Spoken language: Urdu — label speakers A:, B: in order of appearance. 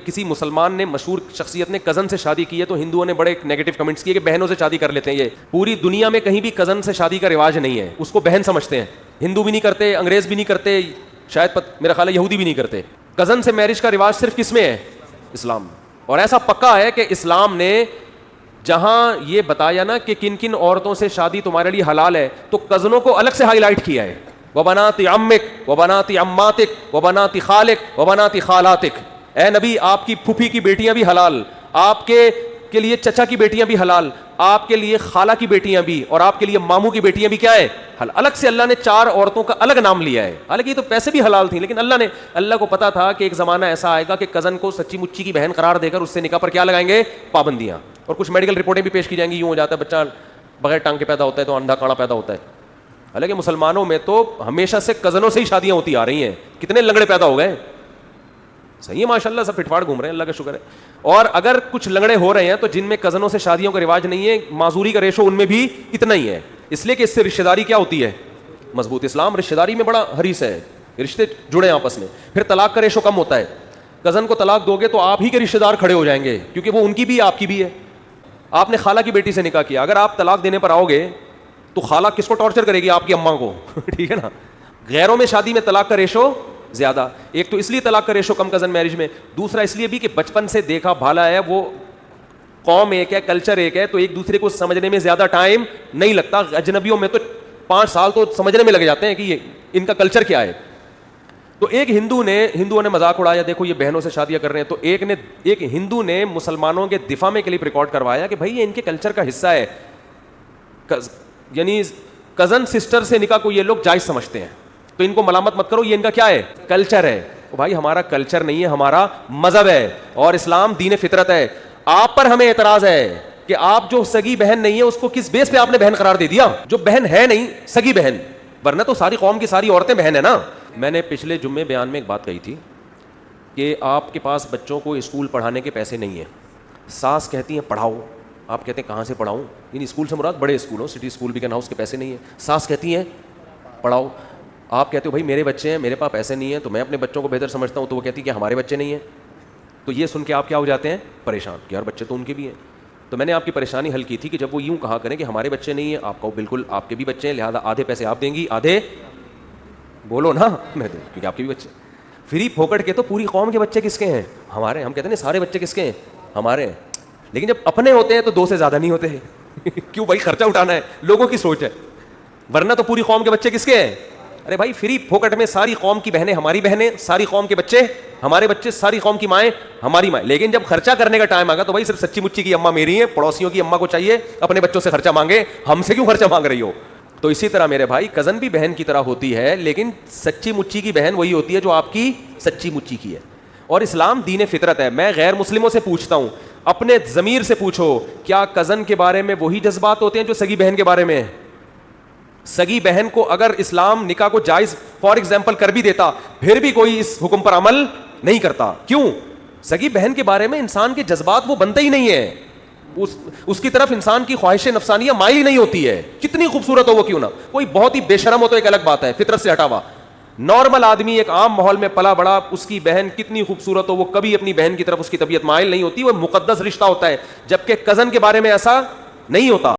A: کسی مسلمان نے مشہور شخصیت نے کزن سے شادی کی ہے تو ہندوؤں نے بڑے نیگیٹو کمنٹس کیے کہ بہنوں سے شادی کر لیتے ہیں. یہ پوری دنیا میں کہیں بھی کزن سے شادی کا رواج نہیں ہے, اس کو بہن سمجھتے ہیں. ہندو بھی نہیں کرتے, انگریز بھی نہیں کرتے, شاید میرا خیال ہے یہودی بھی نہیں کرتے. کزن سے میرج کا رواج صرف کس میں ہے؟ اسلام. اور ایسا پکا ہے کہ اسلام نے جہاں یہ بتایا نا کہ کن کن عورتوں سے شادی تمہارے لیے حلال ہے, تو کزنوں کو الگ سے ہائی لائٹ کیا ہے. وبنات عمک وبنات عماتک وبنات خالک وبنات خالاتک. اے نبی, آپ کی پھوپھی کی بیٹیاں بھی حلال, آپ کے لیے چچا کی بیٹیاں بھی حلال, آپ کے لیے خالہ کی بیٹیاں بھی, اور آپ کے لیے ماموں کی بیٹیاں بھی کیا ہے؟ الگ سے اللہ نے 4 عورتوں کا الگ نام لیا ہے. حالانکہ یہ تو پیسے بھی حلال تھیں, لیکن اللہ کو پتا تھا کہ ایک زمانہ ایسا آئے گا کہ کزن کو سچی مچی کی بہن قرار دے کر اس سے نکاح پر کیا لگائیں گے؟ پابندیاں. اور کچھ میڈیکل رپورٹیں بھی پیش کی جائیں گی, یوں ہو جاتا ہے بچہ بغیر ٹانگ کے پیدا ہوتا ہے تو اندھا کاڑا پیدا ہوتا ہے. حالانکہ مسلمانوں میں تو ہمیشہ سے کزنوں سے ہی شادیاں ہوتی آ رہی ہیں. کتنے لنگڑے پیدا ہو گئے, صحیح ہے ماشاء اللہ, سب فٹ فاٹ گھوم رہے ہیں, اللہ کا شکر ہے. اور اگر کچھ لنگڑے ہو رہے ہیں تو جن میں کزنوں سے شادیوں کا رواج نہیں ہے, معذوری کا ریشو ان میں بھی اتنا ہی ہے, اس لیے کہ اس سے رشتہ داری کیا ہوتی ہے؟ مضبوط. اسلام رشتہ داری میں بڑا حریص ہے, رشتے جڑے آپس میں. پھر طلاق کا ریشو کم ہوتا ہے. کزن کو طلاق دو گے تو آپ ہی کے رشتہ دار کھڑے ہو جائیں گے, کیونکہ وہ ان کی بھی آپ کی بھی ہے. آپ نے خالہ کی بیٹی سے نکاح کیا, اگر آپ طلاق دینے پر آؤ گے تو خالہ کس کو ٹارچر کرے گی؟ آپ کی اماں کو. ٹھیک ہے نا. غیروں میں شادی میں طلاق کا ریشو زیادہ. ایک تو اس لیے طلاق کا ریشو کم کزن میرج میں, دوسرا اس لیے بھی کہ بچپن سے دیکھا بھالا ہے, وہ قوم ایک ہے, کلچر ایک ہے, تو ایک دوسرے کو سمجھنے میں زیادہ ٹائم نہیں لگتا. اجنبیوں میں تو 5 سال تو سمجھنے میں لگ جاتے ہیں کہ یہ ان کا کلچر کیا ہے. تو ایک ہندوؤں نے مذاق اڑایا, دیکھو یہ بہنوں سے شادیاں کر رہے ہیں. تو ایک ہندو نے مسلمانوں کے دفاع میں کلپ ریکارڈ کروایا کہ بھائی یہ ان کے کلچر کا حصہ ہے, یعنی کزن سسٹر سے نکاح کو یہ لوگ جائز سمجھتے ہیں, تو ان کو ملامت مت کرو, یہ ان کا کیا ہے؟ کلچر ہے. بھائی ہمارا کلچر نہیں ہے, ہمارا مذہب ہے, اور اسلام دین فطرت ہے. آپ پر ہمیں اعتراض ہے کہ آپ جو سگی بہن نہیں ہے اس کو کس بیس پہ آپ نے بہن قرار دے دیا؟ جو بہن ہے نہیں, سگی بہن, ورنہ تو ساری قوم کی ساری عورتیں بہن ہیں نا. میں نے پچھلے جمعے بیان میں ایک بات کہی تھی کہ آپ کے پاس بچوں کو اسکول پڑھانے کے پیسے نہیں ہیں. ساس کہتی ہیں پڑھاؤ, آپ کہتے ہیں کہاں سے پڑھاؤں؟ یعنی اسکول سے مراد بڑے اسکول ہو, سٹی اسکول بھی کہنا, اس کے پیسے نہیں ہیں. ساس کہتی ہیں پڑھاؤ, آپ کہتے ہو بھائی میرے بچے ہیں, میرے پاس پیسے نہیں ہیں, تو میں اپنے بچوں کو بہتر سمجھتا ہوں, تو وہ کہتی ہے کہ ہمارے بچے نہیں ہیں. تو یہ سن کے آپ کیا ہو جاتے ہیں؟ پریشان, کہ یار بچے تو ان کے بھی ہیں. تو میں نے آپ کی پریشانی حل کی تھی کہ جب وہ یوں کہا کریں کہ ہمارے بچے نہیں ہیں, آپ کو بالکل آپ کے بھی بچے ہیں, لہٰذا آدھے پیسے آپ دیں گی, آدھے بولو نا میں دوں, کیونکہ آپ کے بھی بچے. فری پھوکٹ کے تو پوری قوم کے بچے کس کے ہیں؟ ہمارے. ہم کہتے ہیں سارے بچے کس کے ہیں؟ ہمارے. لیکن جب اپنے ہوتے ہیں تو 2 سے زیادہ نہیں ہوتے ہیں. کیوں بھائی؟ خرچہ اٹھانا ہے, لوگوں کی سوچ ہے, ورنہ تو پوری قوم کے بچے کس کے ہیں؟ ارے بھائی فری پھوکٹ میں ساری قوم کی بہنیں ہماری بہنیں, ساری قوم کے بچے ہمارے بچے, ساری قوم کی مائیں ہماری مائیں. لیکن جب خرچہ کرنے کا ٹائم آگا تو بھائی صرف سچی مچی کی اماں میری ہیں, پڑوسیوں کی اماں کو چاہیے اپنے بچوں سے خرچہ مانگے, ہم سے کیوں خرچہ مانگ رہی ہو؟ تو اسی طرح میرے بھائی کزن بھی بہن کی طرح ہوتی ہے, لیکن سچی مچی کی بہن وہی ہوتی ہے جو آپ کی سچی مچی کی ہے. اور اسلام دین فطرت ہے. میں غیر مسلموں سے پوچھتا ہوں, اپنے ضمیر سے پوچھو, کیا کزن کے بارے میں وہی جذبات ہوتے ہیں جو سگی بہن کے بارے میں ہیں؟ سگی بہن کو اگر اسلام نکاح کو جائز فار ایگزامپل کر بھی دیتا, پھر بھی کوئی اس حکم پر عمل نہیں کرتا. کیوں؟ سگی بہن کے بارے میں انسان کے جذبات وہ بنتے ہی نہیں ہیں, اس کی طرف انسان کی خواہش نفسانیہ مائل ہی نہیں ہوتی ہے, کتنی خوبصورت ہو وہ کیوں نہ. کوئی بہت ہی بے شرم ہو تو ایک الگ بات ہے, فطرت سے ہٹا ہوا. نارمل آدمی ایک عام ماحول میں پلا بڑا, اس کی بہن کتنی خوبصورت ہو, وہ کبھی اپنی بہن کی طرف اس کی طبیعت مائل نہیں ہوتی, وہ مقدس رشتہ ہوتا ہے. جبکہ کزن کے بارے میں ایسا نہیں ہوتا.